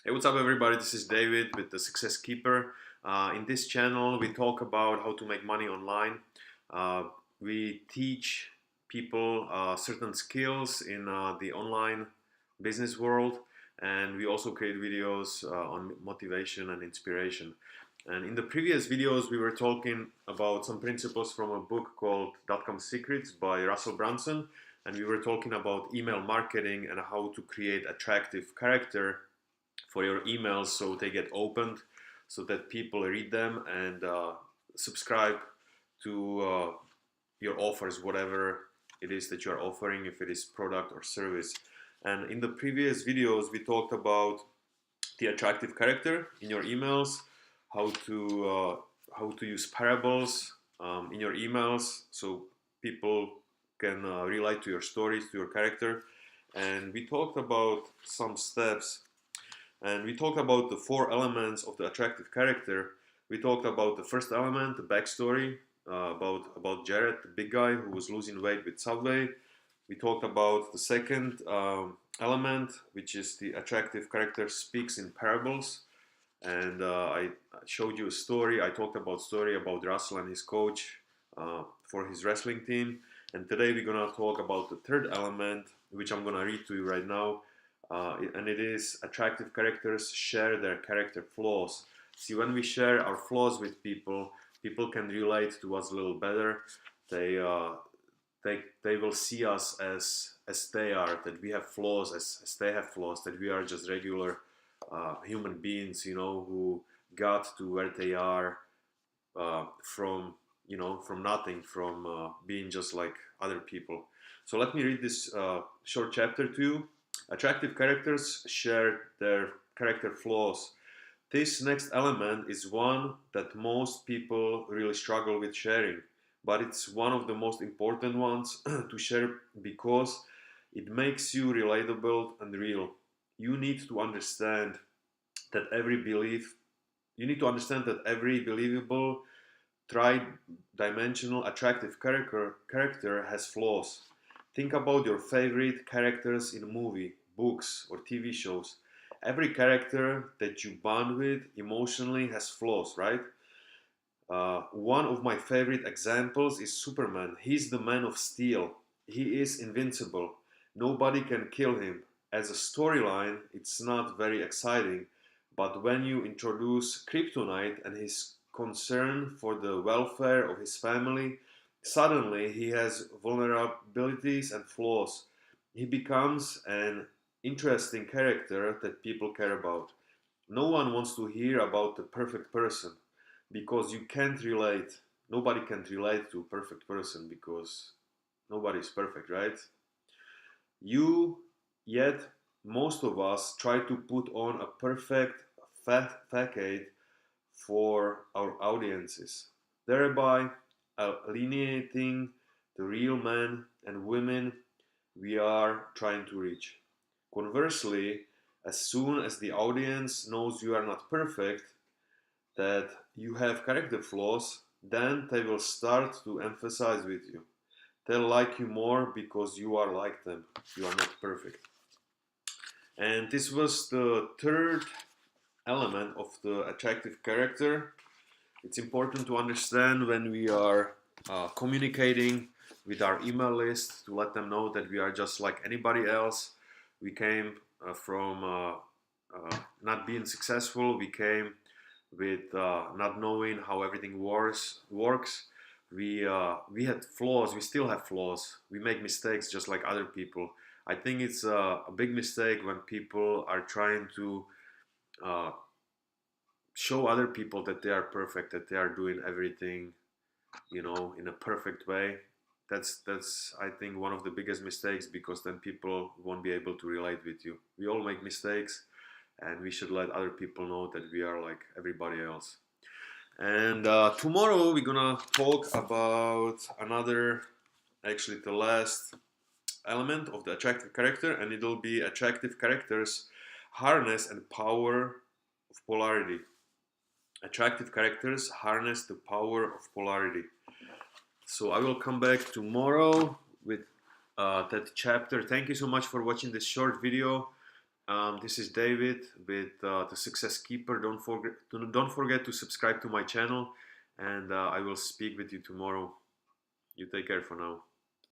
Hey, what's up everybody? This is David with the Success Keeper. In this channel, we talk about how to make money online. We teach people certain skills in the online business world, and we also create videos on motivation and inspiration. And in the previous videos, we were talking about some principles from a book called .com Secrets by Russell Brunson, and we were talking about email marketing and how to create attractive character for your emails so they get opened, so that people read them and subscribe to your offers, whatever it is that you are offering, if it is product or service. And in the previous videos, we talked about the attractive character in your emails, how to use parables in your emails so people can relate to your stories, to your character. And we talked about some steps, and we talked about the 4 elements of the attractive character. We talked about the first element, the backstory, about Jared, the big guy who was losing weight with Subway. We talked about the second element, which is the attractive character speaks in parables. And I showed you a story. I talked about story about Russell and his coach for his wrestling team. And today we're gonna talk about the third element, which I'm gonna read to you right now. And it is attractive characters share their character flaws. See, when we share our flaws with people, people can relate to us a little better. They will see us as they are, that we have flaws as they have flaws, that we are just regular human beings, who got to where they are from nothing, from being just like other people. So let me read this short chapter to you. Attractive characters share their character flaws. This next element is one that most people really struggle with sharing, but it's one of the most important ones to share because it makes you relatable and real. You need to understand that every believable, tri-dimensional, attractive character has flaws. Think about your favorite characters in movie, books, or TV shows. Every character that you bond with emotionally has flaws, right? One of my favorite examples is Superman. He's the Man of Steel. He is invincible. Nobody can kill him. As a storyline, it's not very exciting, but when you introduce Kryptonite and his concern for the welfare of his family, suddenly he has vulnerabilities and flaws. He becomes an interesting character that people care about. No one wants to hear about the perfect person because you can't relate. Nobody can relate to a perfect person because nobody is perfect, right? You, yet most of us try to put on a perfect facade for our audiences, thereby alienating the real men and women we are trying to reach. Conversely, as soon as the audience knows you are not perfect, that you have character flaws, then they will start to emphasize with you. They'll like you more because you are like them. You are not perfect. And this was the third element of the attractive character. It's important to understand when we are communicating with our email list to let them know that we are just like anybody else. We came from not being successful. We came with not knowing how everything works. We had flaws. We still have flaws. We make mistakes just like other people. I think it's a big mistake when people are trying to uh, show other people that they are perfect, that they are doing everything, in a perfect way. That's I think one of the biggest mistakes, because then people won't be able to relate with you. We all make mistakes, and we should let other people know that we are like everybody else. And tomorrow we're gonna talk about actually the last element of the attractive character, and it'll be attractive characters harness and power of polarity. Attractive characters harness the power of polarity. So I will come back tomorrow with that chapter. Thank you so much for watching this short video. This is David with the Success Keeper. Don't forget to subscribe to my channel, and I will speak with you tomorrow. You take care for now.